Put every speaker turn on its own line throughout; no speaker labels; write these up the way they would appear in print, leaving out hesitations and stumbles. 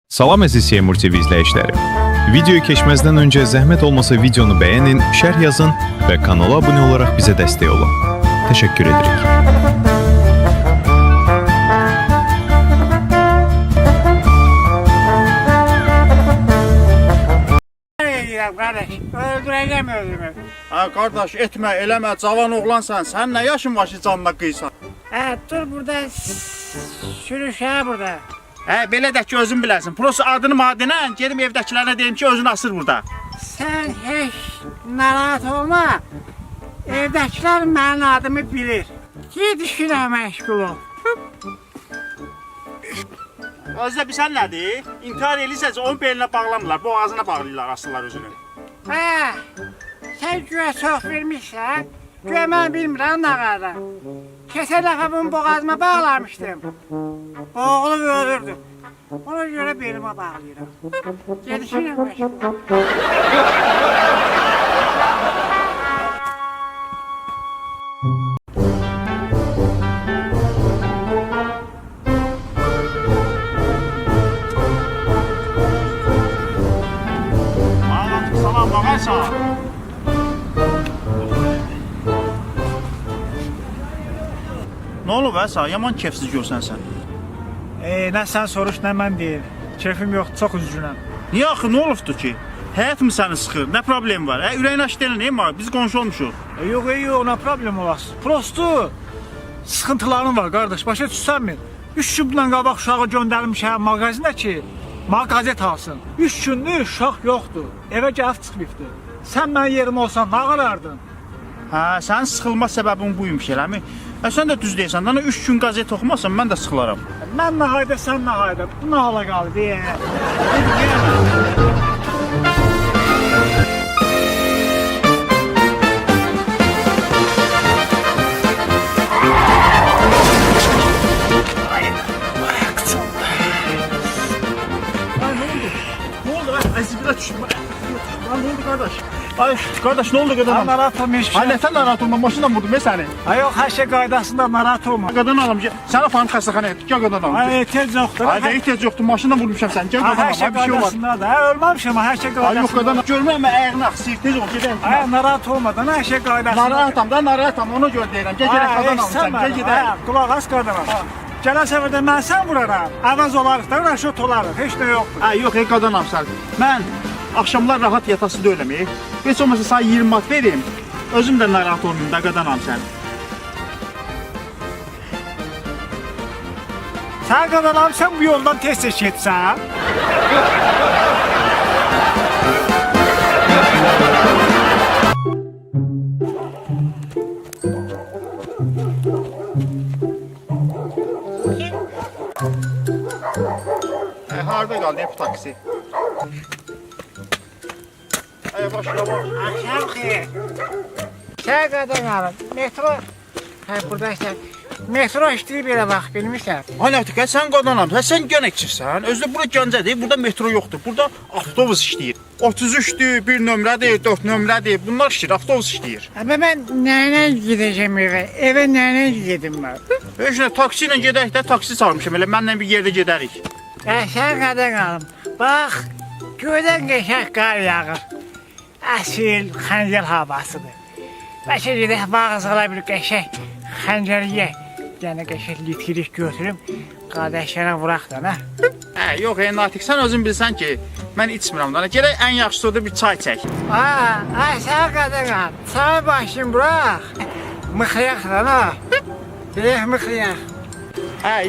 Salam əziz Seymur TV izləyiciləri. Videoyu keçməzdən öncə zəhmət olmasa videonu bəyənin, şərh yazın və kanala abunə olaraq bizə dəstək olun. Təşəkkür edirik.
Kardeş, öldüreceğim özümü.
Ha kardeş etme eləmə cavan oğlansan sən nə yaşın var ki canına qıysan?
Dur burada sürüş ha burada.
Belə də ki özün bilərsin. Prosta adını madinə gedim evdəkilərə deyim ki özün asır burada.
Sen hiç narahat olma. Evdekiler benim adımı bilir. Git işine meşgul ol.
Özdə bilsən nədir? İntihar eləyirsə onun belinə bağlamırlar, boğazına bağlayırlar asırlar özünü.
Sen güve çok vermişsen, güve ben bilmirəm ne kadar. Keçən dəfə bunu boğazıma bağlamışdım. Boğulup ölürdüm. Ona göre belime bağlayırım. Gelişine meşgul ol.
Salam bağarsan. Nə olub sən? Yaman kefsiz görsən sən.
Nə sən soruş, nə mən deyim. Keyfim yoxdur, çox üzgünəm.
Niyə axı nə olubdu ki? Həyat mı səni sıxır? Nə problem var? Ürəyin aç deyil, nə var? Biz qonşu olmuşuq.
Yox, ona problem olasın. Prosto sıxıntılarım var qardaş, başa düşsənmi? 3 gün bundan qabaq uşağı göndərmişəm mağazinə ki, mağazet alsın. 3 gündür uşaq yoxdur, evə gəlib çıxmayıbdır. Sən mənim yerim olsan nə qarardın?
Sənin sıxılma səbəbin buymuş eləmi? Sən də düz deyirsən, dana 3 gün qazet oxumasan mən də sıxılaram.
Mən nə hayda, sən nə hayda. Bu nə hala qaldı?
Ne oldu lan? Zibirə düşdüm. Lan ne oldu kardeş? Ay kardeş ne oldu kadın?
Narahat olma, hiçbir şey.
Ay nətən narahat olma? Maşından vurdum ya səni.
Yox, hər şey qaydasında narahat olma.
Qadın alım. Sən aparım xəstəxanaya. Gəl qadın alım.
Ehtiyac yoxdur.
Ay ehtiyac yoxdur. Maşından vurmuşam səni. Gəl qadın
Hər şey
alım. Bir şey var.
qaydasında da. Ölməmişəm, hər şey
Ay
qaydasında.
yox qadın. Görməyəm mən ayağını axsıyır. Tez ol gedək.
Narahat olmadan hər şey qaydasında.
Narahatam da narahatam. Ona görə deyirəm. Gəl gedək qadın alım sən. Gəl gedək.
Qulaq as qadına. Gələn səfərdə mən sən vuraram. Əvəz olarıq da, rəşot olarıq. Heç nə yoxdur.
Ay yox qadın alım sən. Mən axşamlar rahat yatası deyiləm. Heç olmasa sana 20 mat verim. Özüm də narahat olmayım da qadın alım sən.
Sən qadınam, sən bu yoldan tez-tez getsən.
Harda qaldı bu taksi? Ay başla bax.
Akşam xeyir. Sen kadın alın. Metro. Burada işte. Metro işləyir belə bax, bilmirsən.
Ay nəftikə sən qadınam, sən gönəkçisən. Özdə bura Gəncədir, burada metro yoxdur. Burada avtobus işləyir. 33-dür, 1 nömrədir, 4 nömrədir. Bunlar işləyir, avtobus işləyir.
Ben nəylə gideceğim eve? Eve nəylə gedim ben?
Heç nə taksi ilə gedək də, taksi çağırmışam elə mənlə bir yerdə gedərik.
Sen kadın alın. Bak, göydən qəşəng qar yağır. Əsil, xəncər havasıdır. Bəlkə gedək bağızıqla bir qəşəng xəncər yeyək. Yəni qəşəng litkilik götürüm, qardaşlara vuraq da, nə?
Yox, Natiq, sən özün bilsən ki, mən içmirəm da. Gedək ən yaxşısı odur bir çay çək.
Sen kadın al. Çay başını bırak. Mıxlayaq da, nə? Dirək mıxlayaq.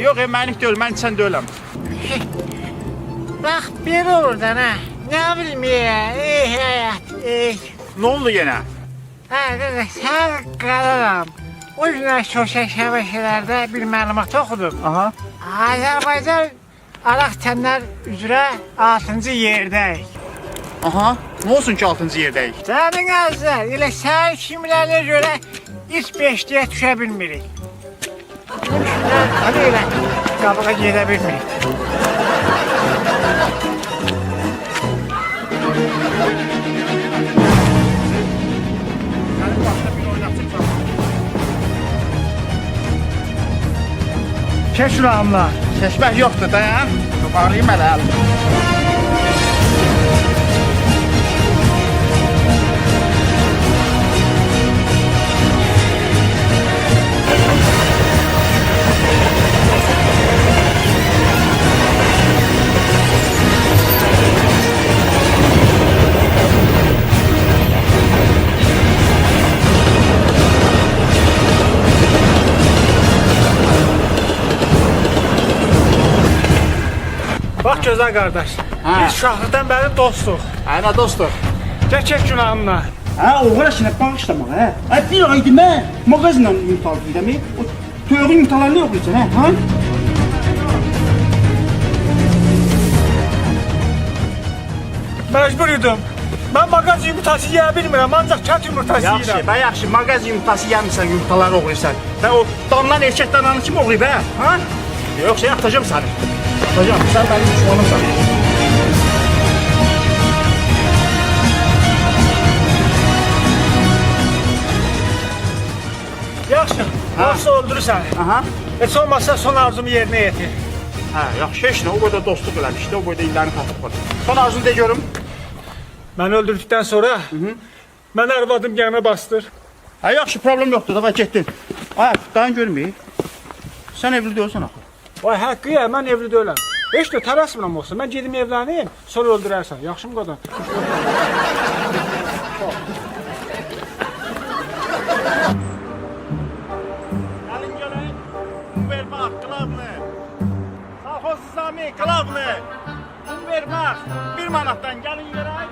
Yox, mənlik deyil, mən içən deyiləm.
Bax, bir olur da, nə? Nə bileyim həyat,
Nə oldu yenə?
qardaş, sən qadınam. O yüzden sosyal şəbəkələrdə bir məlumat oxudum.
Aha.
Azərbaycan araq tənlər üzrə 6-cı yerdəyik.
Aha. Nə olsun ki 6-cı yerdəyik?
Sənin azlar, elə sən kimlərlə görə ilk 5-liyə düşə bilmirik. Hadi elə qabağa gedə bilmirik.
Keç ürağımla.
Keçmək yoxdur, dayan. Arayayım hələ.
Bax gözəl qardaş.
Hə.
Biz uşaqlıqdan bəri dostuq.
Hə, dostlar.
Çək günahımla.
Hə, oğul işinə bağışlama, hə. Hə, bir aydı mən mağazla yumurta aldım demək. O toyuğun yumurtalarını yoxlayırsan, hə? Ha?
Məcbur idim. Mən mağaz yumurtası yeyə bilmirəm, ancaq kət yumurtası
Yaxşı,
yeyirəm.
yaxşı. Mağaz yumurtası yemirsən, yumurtaları oğlayırsan. Və o dandan erkək dananı kim oğlayıb, hə? Ha? Yoxsa atacağım səni. Atacağım, sən mənim düşmanımsan.
Yaxşı, varsa öldürürsən.
Aha.
Heç olmazsa son arzumu yerinə yetir.
Hə, yaxşı, heç nə. O boyda dostluq eləmişdi, o boyda illərini tatlıqladı. Son arzunu de görüm.
Məni öldürdükdən sonra mən arvadım gəmə bastır.
Hə, yaxşı, problem yoxdur, da, getdin. Ay, dayan görməyib. Sən evli deyilsən axı.
Vay haqqı ya, mən evli deyiləm. Heç də tələsmirəm olsa, mən gedim evlənim, sonra öldürərsən. Yaxşı mı qadın?
Gəlin gəlin. Vermək, qılavlı. Salxoz Sami, qılavlı. Un vermək. 1 manatdan gəlin görək.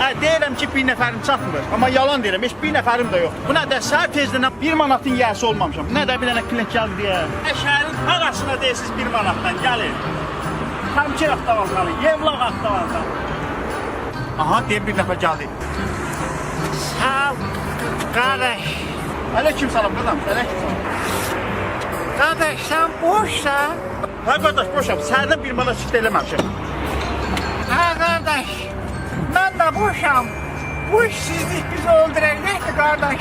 Hə, deyirəm ki, bir nəfərim çatmır. Amma yalan deyirəm, heç bir nəfərim də yoxdur. Bu nə də səhər tezdən 1 manatın yiyəsi olmamışam. Bu nə də bir dənə klient gəldi deyə. Şəhərin arasına deyirsiniz 1 manatdan, gəlin. Təmkir avtovazalı, Yevlaq avtovazalı. Aha, deyir bir nəfər gəldi.
Sağ ol, qardaş.
Aleyküm salam, qadam, aleyküm salam.
Qardaş, sən boşsan?
Hə, qardaş, boşam, səhərdən 1 manat çıxdı eləməmişəm.
Hə, qardaş. Mən də boşam. Bu işsizlik bizi öldürəcəkdir, qardaş.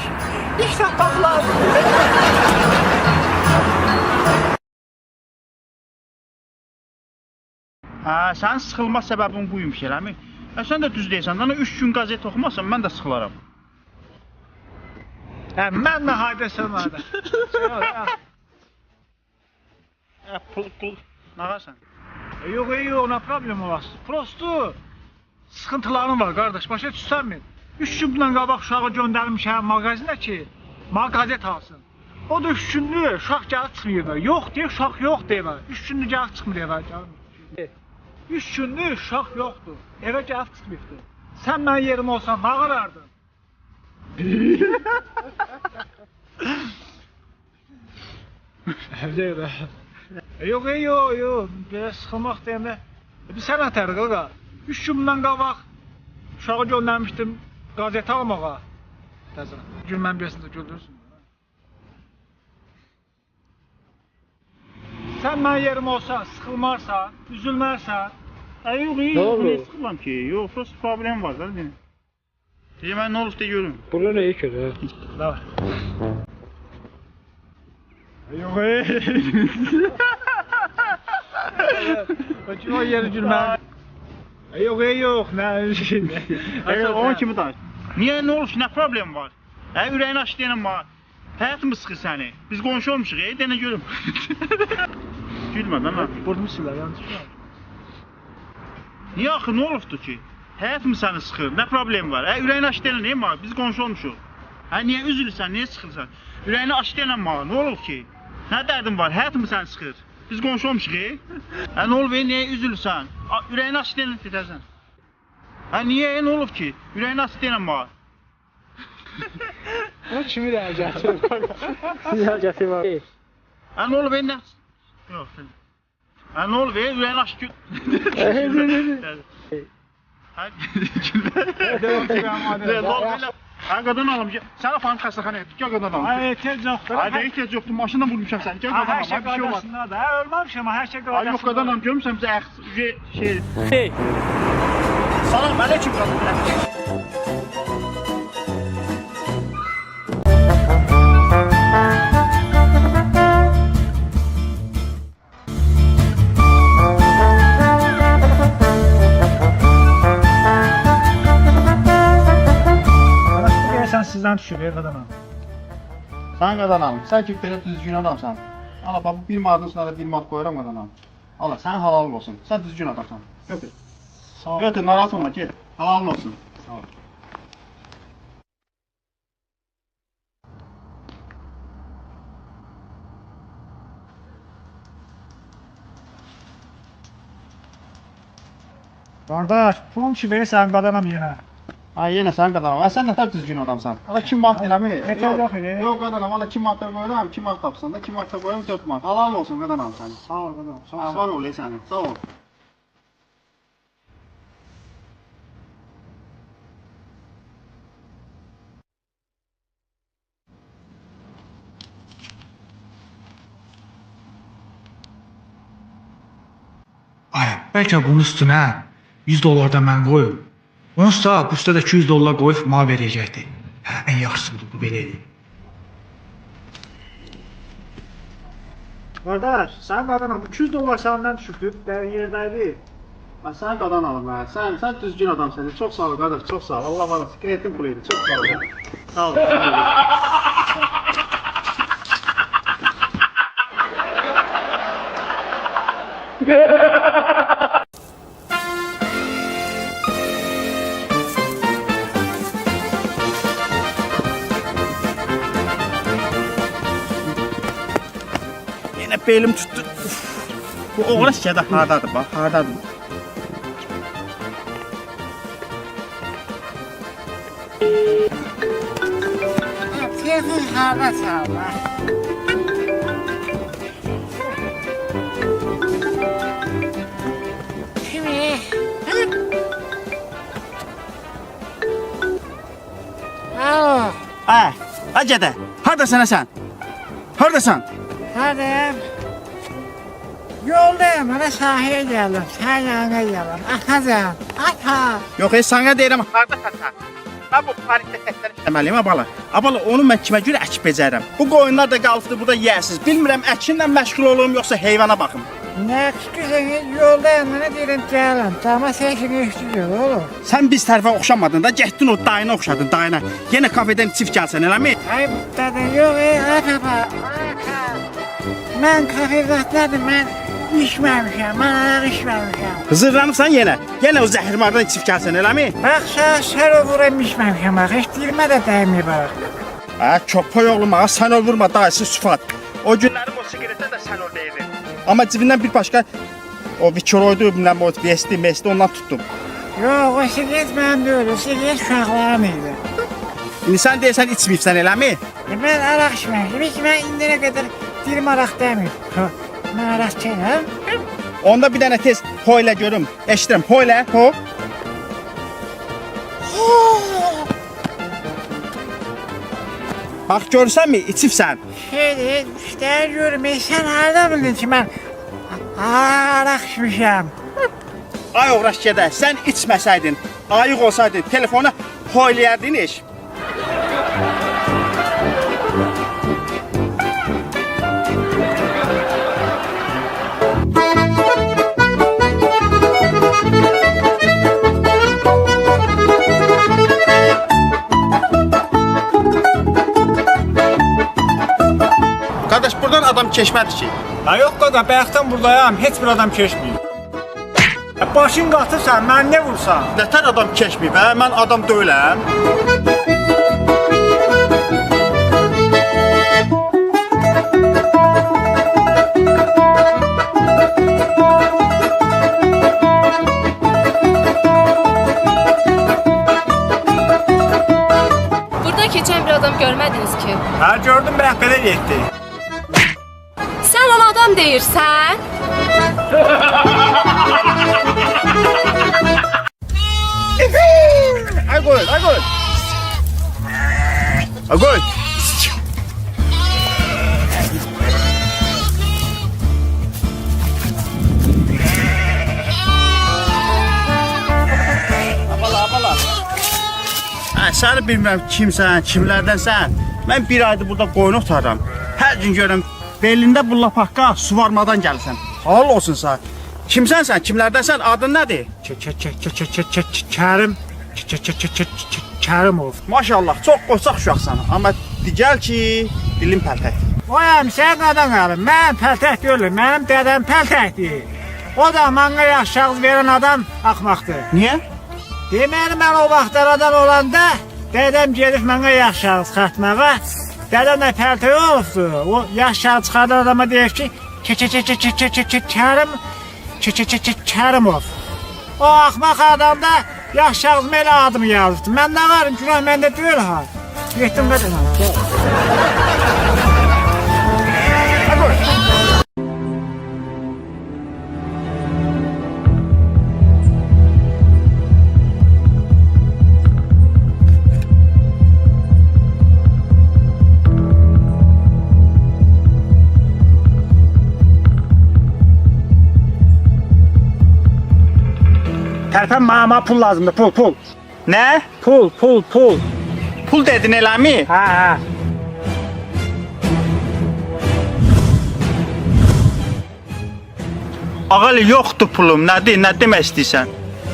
İş tapmaq lazımdır.
Hə, sənin sıxılma səbəbin buymuş eləmi? Hə, sən də düz deyirsən, dana 3 gün qəzet oxumasan, mən də sıxılaram.
Hə, mən də hayda sırmadı.
Hə, pul, nə varsan?
Yox, ona problem olas. Prosto sıxıntılarım var qardaş, başa düşsənmi? 3 gün bundan qabaq uşağı göndərmişəm mağazinə ki, mağazət alsın. O da 3 günlük uşaq gəlib çıxmır. Yox deyir, uşaq yox deyir. 3 günlük gəlib çıxmır evə. 3 günlük uşaq yoxdur. Evə gəlib çıxmırdı. Sən mənim yerim olsan nə qarardın? Evdə. Yox, belə sıxılmaq deyəndə bir sən ətər qaqa. 3 gün bundan qabaq uşağı göndərmişdim qazeti almağa. Təzən. Gülməm biləsində güldürsün. Sən mənim yerim olsa, sıxılmarsan, üzülmərsən.
Yox, nə sıxılam ki? Yox, prosto problem var da. Deyir, mən nə olub de görüm.
Burada nə yekir? Nə var? Yox, o yeri gülməm. Yox, nə şey.
Onun kimi danış. Niyə, nə olub ki, nə problem var? Ürəyini aç deyənəm var. Həyatımı sıxır səni. Biz qonşu olmuşuq, denə görüm. Gülmə, mən ha.
Burnumu silər, yanlış mı?
Niyə axı, nə olubdur ki? Həyatımı səni sıxır, nə problem var? Ürəyini aç deyənəm, neyim var? Biz qonşu olmuşuq. Niyə üzülürsən, niyə sıxırsan? Ürəyini aç deyənəm var, nə olub ki? Nə dərdin var? Həyatımı səni sıxır. Biz qonşu olmuşuq, nə olub, niyə üzülürsən? Ürəyini aç deyənəm dedəsən. Niyə, nə olub ki? Ürəyini aç deyənəm var.
O kimi də gətirir.
Ya gətir var.
Nə olub, nə? Yox, nə olub, ürəyini aç gül. Qadan alım, sənə falan xəstəxanaya etdik, gəl qadan alım.
Ehtiyac yoxdur.
Ehtiyac yoxdur, maşından vurmuşam səni, gəl qadan
Hər şey
alım, bir şey olmaz.
qaydasında da. Ölməmişəm, hər şey qaydasında.
Yox, qadan alım, görmüsən bizə şey...
Hey.
Salam, aleyküm qadan.
sizdən düşür, qadanam.
Sən qadanalım. Sən ki belə düzgün adamsan. Ala bax bu 1 manatın üstünə də 1 manat qoyuram qadanam. Ala sən halal olsun. Sən düzgün adamsan. Götür.
Sağ ol.
Götür, narahat olma, get. Halal olsun. Sağ ol.
Qardaş, pulum ki verirsən qadanam yenə.
Ay yenə sən qadanam. Ay sən nə tər düzgün adamsan. Ala 2 manat eləmi?
Yeter yox elə.
Yox qadanam, ala 2 manat da qoyuram, 2 manat tapsan da 2 manat da qoyuram 4 manat. Halal olsun qadanam sən.
Sağ ol qadanam. Sağ ol.
Sağ ol sən. Sağ ol.
Ay, bəlkə bunun üstünə 100 dollar da mən qoyum. Onsuz bu üstə də 200 dollar qoyub mal verəcəkdi. Hə, ən yaxşısı budur, bu belədir. Qardaş, sən qadanam, 200 dollar səndən düşübdür, bəyin yerdəydi.
Ay sən qadanalım hə. Sən düzgün adamsan. Çox sağ ol qardaş, çox sağ ol. Allah var olsun. Kreditin pulu idi. Çox sağ ol. Sağ ol. Yine belim tuttu. Uf. Bu oğlan şikayet hardadır bak, hardadır.
Telefon harda çalma. Kimi? Alo,
Ay, acede. Hardasan sen? Hardasan?
hadi. Yoldayım, bana sahaya geldim. Sen yanına geldim. Atacan, ata.
Yox, sana deyirəm, hardasan sen? Mən bu parkdə təkrar işləməliyim, abala. Abala, onu mən kimə görə əkib becərəm? Bu qoyunlar da qalıbdı burada yiyəsiz. Bilmirəm, əkinlə məşğul olum, yoxsa heyvana baxım.
Ne çıkıyorsun yoldayım, bana deyirəm gələm. Cama sesini eşitiyor oğlum.
Sən biz tərəfə oxşamadın da, getdin o dayına oxşadın, dayına. Yenə kafedən çift gəlsən, eləmi?
Ay dadı yok ataba. Ata. Ben kafirdatladım, ben içmemişim, ben ayak içmemişim.
Hızırlanırsan yenə. Yenə o zəhirmardan çift gəlsən, eləmi?
Bak sarı vuram içmemişim bak, hiç dilime de değmiyor bak.
Hə, köpək oğlum, ağa, sən ol vurma, dayısı süfat. O günlərim o sigaretə də sən ol deyirdin. Amma cibindən bir başqa o Vikoroydu, bilməm o mesti ondan tutdum.
Yok o sigaret ben değil, o sigaret uşakların idi.
İndi sən deyirsən içməyibsən, eləmi?
Ben arak içmemişim, hiç ben indire kadar dilim arak demiyor. Ben arak içerim.
Onda bir dənə tez ho ilə görüm. Eşidirəm, ho ilə, ho. Bax görsənmi, içibsən.
Şeydi, işte görmeyi sen nerede bildin ki ben arak içmişim.
Ay uğraş gedə, sən içməsəydin, ayıq olsaydın, telefona ho eləyərdin iş. Qardaş, buradan adam keçmədi ki.
Ha yox qadan, bayaqdan buradayam, heç bir adam keçməyib. Başın qatırsan, mən nə vursan?
Nətər adam keçməyib, hə? Mən adam deyiləm.
Burada keçən bir adam görmədiniz ki?
Ha gördüm, bayaq belə getdi.
Sən ona adam deyirsən?
Agol, agol. Agol. Abala. Səni bilmirəm kimsən, kimlərdənsən. Mən bir aydır burada qoyun otaram. Hər gün görürəm belində bu lapaqqa suvarmadan gəlirsən. Halal olsun sən. Kimsən sən, kimlərdənsən, adın nədir?
Kərim.
Kərimov.
Maşallah, çox qoçaq uşaqsan. Amma digəl ki, dilin pəltəkdir.
Oyam sən qadan qalım. Mən pəltək deyiləm. Mənim dədəm pəltəkdir. O da mənə yaxşı şahs verən adam axmaqdır.
Niyə?
Deməli mən o vaxtlardan olanda dədəm gedib mənə yaxşı şahs xatmağa. Dədəm də pəltək olubdu. O yaxşı şahs çıxardan adama deyir ki, Kərimov. O axmaq adam da yaxşı şahs elə adımı yazdı. Mən nə varım, günah məndə deyil ha. Getdim qadan. Tərpən mənə pul lazımdır, pul.
Nə?
Pul.
Pul dedin eləmi?
Hə.
Ağalı, yoxdur pulum. Nədir? Nə demək istəyirsən?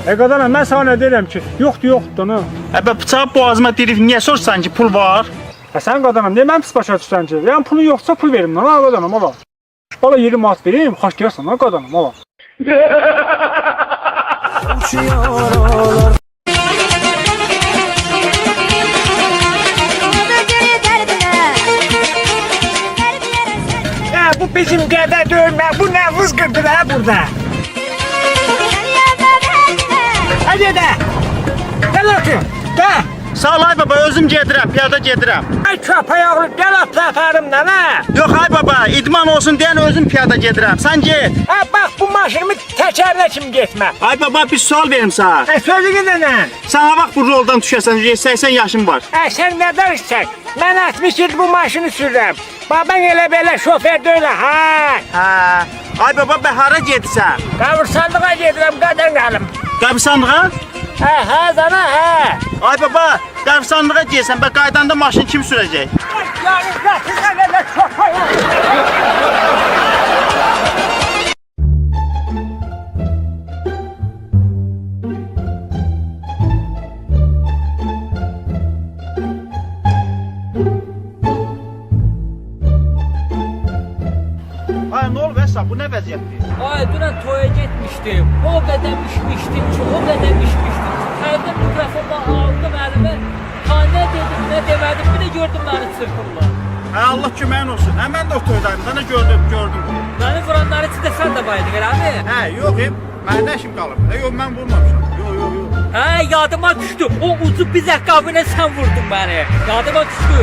Qadanım, mən sana nə deyirəm ki, yoxdur, nə?
Əbə bıçağı boğazıma dirib niyə sorsan ki, pul var?
Sən qadanım, nə mən pis başa düşsən ki? Yəni pulun yoxsa pul verim, nə qadanım, ola. Bala 20 manat vereyim, xoş gəlsən, nə qadanım, ola. Bu bizim qədə döymə, bu nə vızqırdır ha burada? Hadi də, gəl otur, də.
Sağ ol ay baba, özüm gedirəm, piyada gedirəm.
Ay köpək oğlu, gəl atla aparım da, nə?
Yox ay baba, idman olsun deyən özüm piyada gedirəm. Sən get.
Bax bu maşınımı təkərlə kimi getmə.
Ay baba, bir sual verim sana.
Sözü gedənən.
Sən ha vaxt bu roldan düşəsən, 80 yaşın var.
Sən nə danışsan? Mən 60 il bu maşını sürürəm. Baban elə belə şofer deyil, ha?
Hə. Ay baba, bə hara gedirsən?
Qabırsanlığa gedirəm, qadan qalım.
Qəbristanlığa?
Hə, zana, hə.
Ay baba, qəbristanlığa gelsən, bə qaydanda maşın kim sürəcək?
Yani qatına qədər şofer.
Ay nə olub Əsra, bu nə vəziyyətdir?
Ay dünən toya getmişdim. O qədər içmişdim ki, o qədər içmişdim ki. Hərdən mikrofonla aldım əlimə. Ha nə dedim, nə demədim, bir də gördüm məni çırpırlar.
Hə, Allah köməyin olsun. Hə, mən də o toydayım, sənə gördüm.
Məni vuranların içində sən də baydın, eləmi?
Hə, yox, məndə nə işim qalıb? Yox, mən vurmamışam. Yox.
Hə, yadıma düşdü. O ucu bir zəqqabı ilə sən vurdun məni. Yadıma düşdü.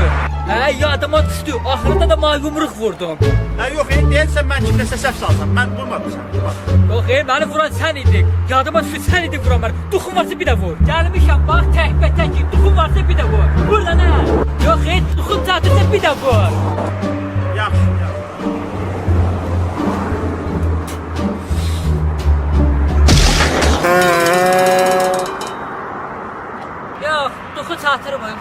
Hə, yadıma düşdü. Axırda da mənə yumruq vurdun.
Hə, yox, deyirsən mən kimdəsə səhv salsam. Mən vurmadım sən.
Yox, məni vuran sən idin. Yadıma düşdü, sən idin vuran məni. Duxun varsa bir də vur. Gəlmişəm, bax, təkbətək ki, duxun varsa bir də vur. Vur da nə? Yox, duxun çatırsa bir də vur.
Yaxşı.
Yox, duxun çatırmır.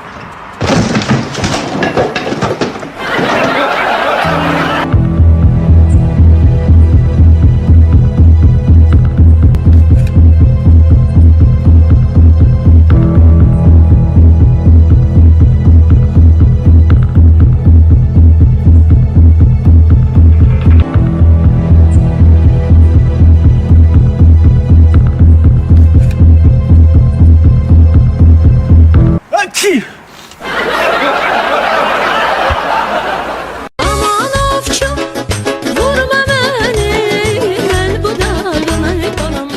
Aman ovçum, vurma beni, ben bu dağına karam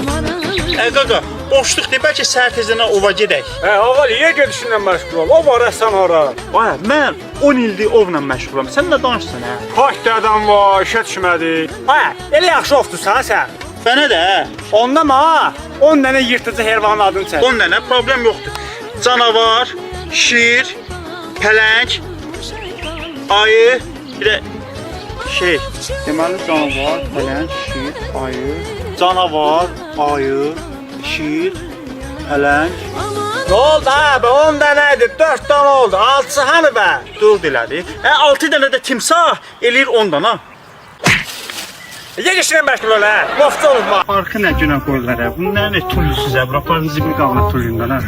Qaqa, boşluqdur, bəlkə səhər tezdən ova gedək.
Hə, ağa niyə gedişinlə məşğul ol? O var sən ora.
Ay, mən 10 ildir ovla məşğulam. Sən nə danışırsan hə?
Kaç adam var, işə düşmədi. Hə, elə yaxşı ovdusan sən.
Bənə də hə.
Onda ma 10 dənə yırtıcı heyvanın adını çək.
10 dənə problem yoxdur. Canavar, şir, pələng, ayı, bir də deməli canavar, pələng, şir, ayı, canavar, ayı, şir, pələng.
Nə oldu ha? 10 dənə idi, 4 dənə oldu. 6-sı hani bə?
4 elədi. 6 dənə də timsah eləyir 10 dənə.
Yegisine məşğul ol hə. Qofta olma.
Parkı nə günə qoyurlar hə? Bunlar nə tulu sizə? Buraxların zibil qalır tuluyundan hə?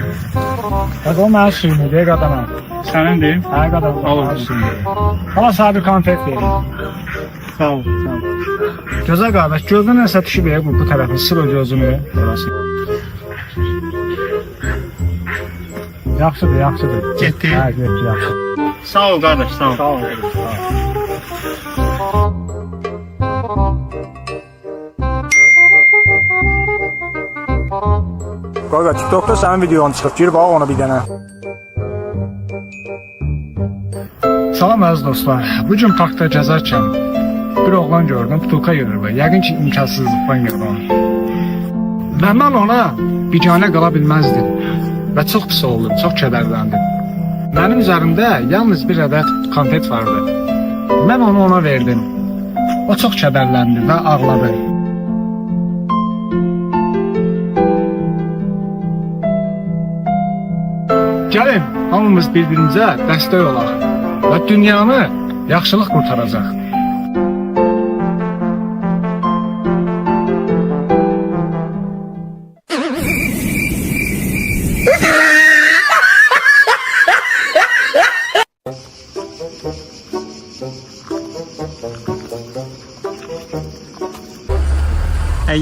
Hadi o mənim suyumu deyə qadana.
Sənindir?
Hə qadana.
Al
Mənim
olsun.
suyumu. Bana sadə konfet verin.
Sağ ol, sağ ol.
Gözə qardaş, gözdən nəsə düşüb bu tərəfin sıra gözünü. Orası. Yaxşıdır, yaxşıdır.
Getdi?
Hə, getdi, yaxşı.
Sağ ol qardaş, sağ ol.
Sağ ol. Sağ ol. Qaqa, TikTokda sənin videon çıxıb, gir bax ona bir dənə. Salam əziz dostlar. Bu gün parkda gəzərkən bir oğlan gördüm, butulka yığır və yəqin ki imkansızlıqdan yığdı onu. Və mən ona biganə qala bilməzdim və çox pis oldum, çox kədərləndim. Mənim üzərimdə yalnız bir ədəd konfet vardı. Mən onu ona verdim. O çox kədərləndi və ağladı. Gəlin, hamımız bir-birimizə dəstək olaq və dünyanı yaxşılıq qurtaracaq.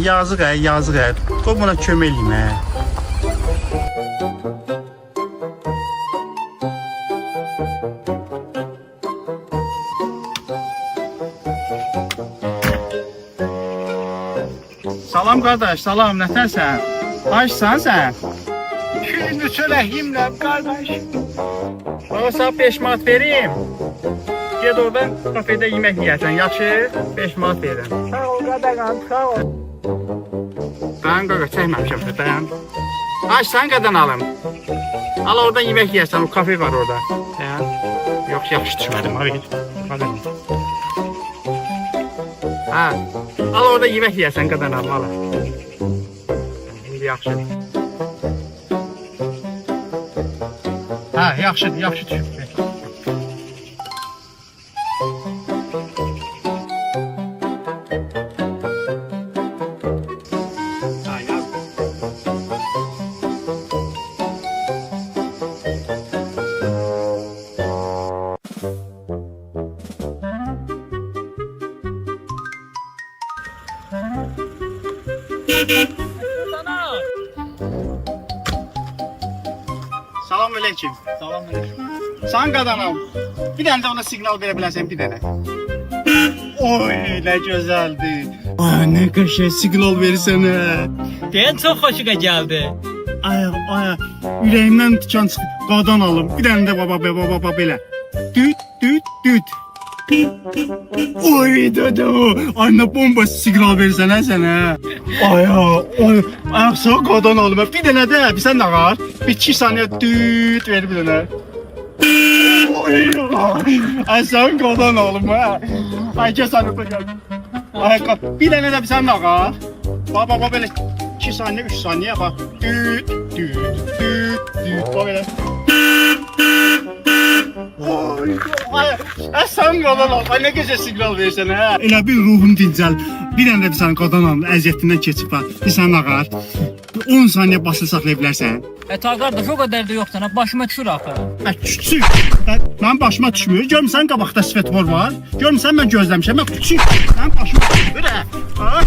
Yazıq hə, yazıq hə. Qoy buna kömək eləyim hə. Salam qardaş, salam, nətərsən? Açsan sən?
Külünü çöləyimlə qardaş.
Bana sana 5 manat vereyim. Ged oradan kafede yemek yiyeceksin, yaxşı? 5 manat verirəm.
Sağ ol qadağan, sağ ol.
Dayan qaqa, çəkməmişəm, dayan. Açsan qadan alım. Al oradan yemek yiyeceksin, o kafe var orada. Dayan. Yox, yaxşı düşmədim, hadi git. Hadi. Ha, al orada yemek yiyeceksin, qadan alım, al. İndi yaxşı. Ha, yaxşıdır, yaxşı düşüb. Ha, yaz. Salamünaleyküm. Salamünaleyküm. Sen qadanam. Bir dənə də ona siqnal verə bilərsən bir dənə. Oy, nə gözəldir. Ay, nə qəşəng siqnal verirsən hə.
Deyən çox xoşuna gəldi.
Ay, ürəyimdən tikan çıxıb. Qadan alım. Bir dənə də baba belə. Düt, düt, düt. Oy, dada. Ay, nə bomba siqnal verirsən hə sən hə. Ay, ayaqsa qadan alım. Bir dənə də, bir sən nə var? Bir 2 saniyə düt ver bir dənə. Ay, sən qadan alım hə. Ay, gəl sən öpə gəl. Ay, bir dənə də bir sən nə var? Baba belə 2 saniyə, 3 saniyə bax. Düt, düt, düt, düt. Bax belə. Ay, sən qadan al. Ay, nə gözəl siqnal verirsən hə. Elə bir ruhum dincəl. Bir dənə də bir sən qadan al. Əziyyətindən keçib bax. Bir sən nə var? 10 saniyə basılı saxlaya bilərsən.
Ta qardaş o qədər də yoxdur. Başıma düşür axı.
Küçük. Mənim başıma düşmür. Görmüsən qabaqda svetfor var. Görmüsən mən gözləmişəm. Mən küçük. Mənim başıma düşmür hə. Ha?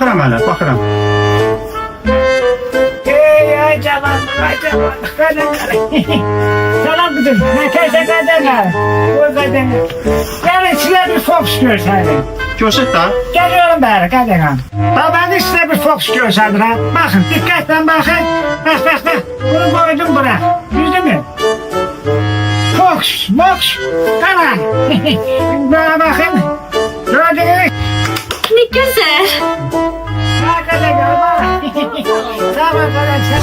Baxıram hələ, baxıram.
Ay cavan, ay cavan. Kadın karı. Selam kızım. Ne teyze kadın karı. O kadın. Yani size bir fox gösterdim.
Görsət də.
Geliyorum bari kadın karı. Ben de size bir fox gösterdim ha. Bakın dikkatle bakın. Bak. Bunu koydum buraya. Yüzü mü? Fox, box, karar. Bana bakın. Gördünüz.
Ne güzel.
Bak kadın karı bak. Tamam kadın sen.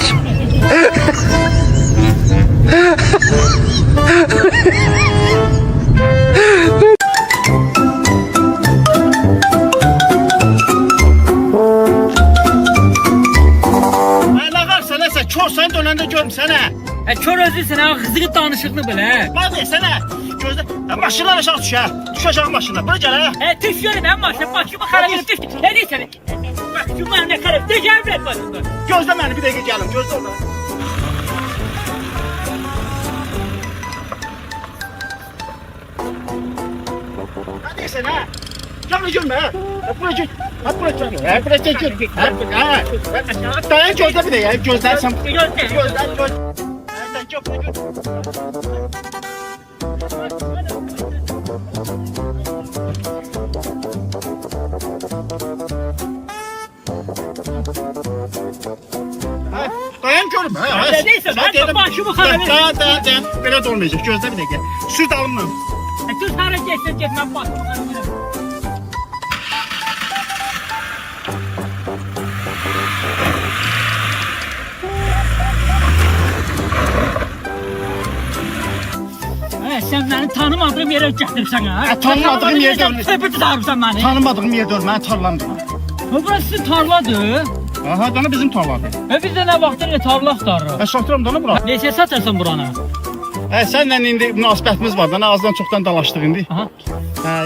Ay lağar sənəsə, kör sən dönəndə görüm sənə.
Kör özüsən ha, qızığı danışıqlı belə.
Bax sənə. Gözlə. Maşınlar aşağı düş ha. Düş aşağı maşınlar. Bura gəl ha.
Düş görüm mən başımı xarab edib düş. Ne deyirsən? Bak şu mənə xarab deyəcəm mən başımda.
Gözlə məni bir dəqiqə gəlim. Gözlə orada. Hadi sen ha. Canlı görme ha. Bura git. Bura git. Bura git. Dayan gözlə bir dəqiqə. Gözlərsən. Gözlər. Sen çok dayan görüm ha.
Ne deyirsən? Mən başımı xarab edib.
Dayan. Belə də olmayacaq. Gözlə bir dəqiqə. Sürt alınmır.
Düz hara getsən get mən başımı xarab edib. Sen beni tanımadığım yere getirsen ha.
Tanımadığım yerde ölmüş.
Öbür tutarsan beni.
Tanımadığım yerde öl. Mən tarlamdır.
Burası tarladır.
Aha, dana bizim tarladır.
Biz de ne vaxtdır tarla axtarırıq.
Satıram dana bura.
Neçə satırsan buranı?
Sənlə indi münasibətimiz var. Dana azdan çoxdan dalaşdıq indi.
Aha.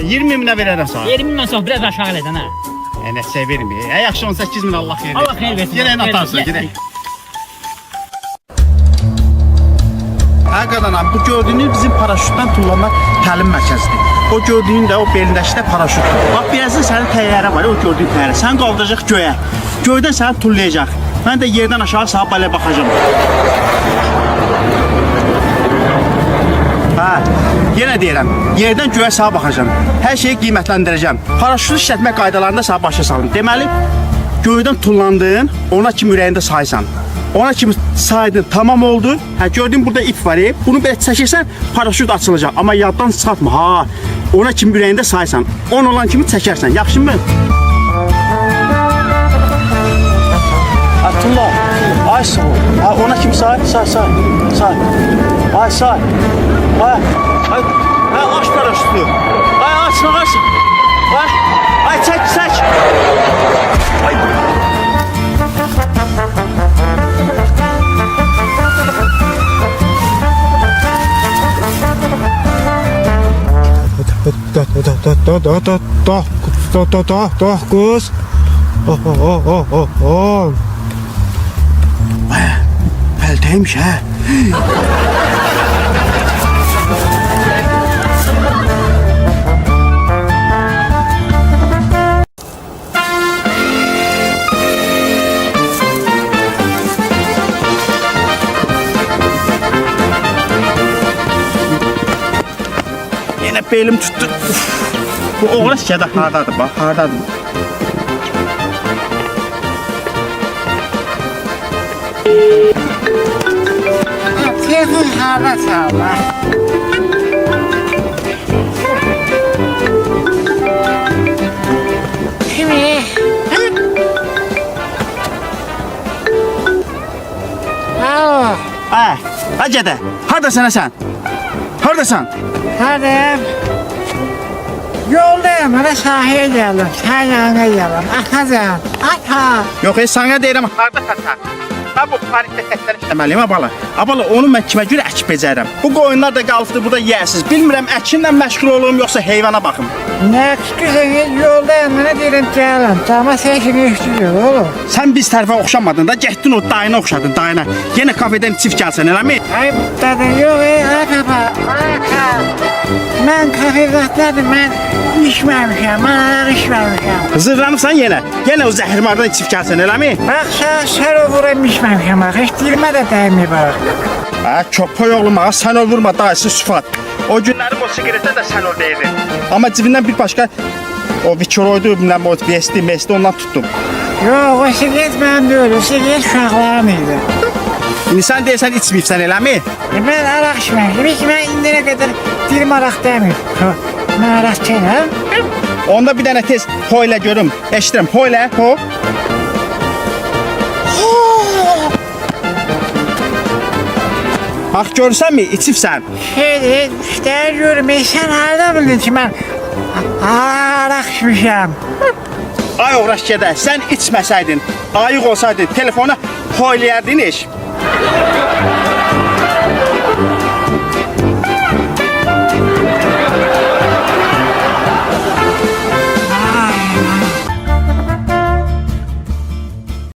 20 minə verərəm sənə.
20 min sonra biraz aşağı edin ha.
Nəsə vermir. Yaxşı 18 min Allah xeyir.
Allah xeyir versin.
Yenə atarsın, gedək. Qadanam, bu gördüyünüz bizim paraşütdən tullanma təlim mərkəzidir. O gördüyün də o belindəki də paraşütdür. Bax, birazdan sənin təyyarə var, o gördüyün təyyarə. Sən qaldıracaq göyə. Göydən səni tullayacaq. Mən də yerdən aşağı sağa belə baxacağım. Yenə deyirəm, yerdən göyə sağa baxacağım. Hər şeyi qiymətləndirəcəm. Paraşütü işlətmə qaydalarında sağ başa salın. Deməli, göydən tullandın, ona kimi ürəyində saysan. Ona kimi saydın, tamam oldu. Gördüyün burada ip var. Bunu belə çəkirsən, paraşüt açılacaq. Amma yaddan çıxartma. Ha, ona kimi ürəyində saysan. 10 olan kimi çəkərsən. Yaxşı mı? Tulla. Ay sağ ol. Ona kimi say. Ay say. Ay. Aç paraşütü. Ay aç. Ay çək. Ay. Kız. Pelteymiş ha. Yine belim tuttu. Bu oğlan şişədə hardadır bax, hardadır.
Telefon harda çalma. Kimi? Alo.
Hacədə, hardasan sən? Hardasan?
Hadi. Yoldayım, hadi sahaya geldim. Sen yanına geldim. Atacağım. Ata.
Yox, sənə deyirəm, harda tata? Ha bu parkda təkrar işləməliyəm bala. Bala onu mən kimə görə əkib becərəm? Bu qoyunlar da qalıbdı burada yeyəsiz. Bilmirəm əkinlə məşğul olum yoxsa heyvana baxım.
Nə güzel yoldayım, mənə deyirəm gələm. Cama səsini eşidir oğlum.
Sən biz tərəfə oxşamadın da, getdin o dayına oxşadın, dayına. Yenə kafedən çift gəlsən, eləmi?
Ay dada yox ay baba. Mən kafedatladım, mən içməmişəm, mən araq içməmişəm.
Zırlanırsan yenə. Yenə o zəhirmardan çift gəlsən, eləmi?
Bax sən o vuram içməmişəm, heç dilimə də dəymir bax.
Ha, köpək oğlum ağa, sən ol vurma dayısı süfat. O günlərim o sigaretə də sən ol deyirdin. Amma cibindən bir başqa o Vikoroydu, bilməm o Mesti ondan tutdum.
Yox, o sigaret mənim deyil, o sigaret uşaqların idi.
İndi sən deyirsən içməyibsən, eləmi?
Mən araq içməmişəm, heç mən indiyənə qədər dilim araq dəmir. Mən araq içərəm.
Onda bir dənə tez ho ilə görüm. Eşidirəm, ho ilə, ho. Bax görsənmi, içibsən.
İşlər görüm, sən harada bildin ki, mən araq içmişəm.
Ay uğraş gedə, sən içməsəydin, ayıq olsaydın, telefona ho eləyərdin iş.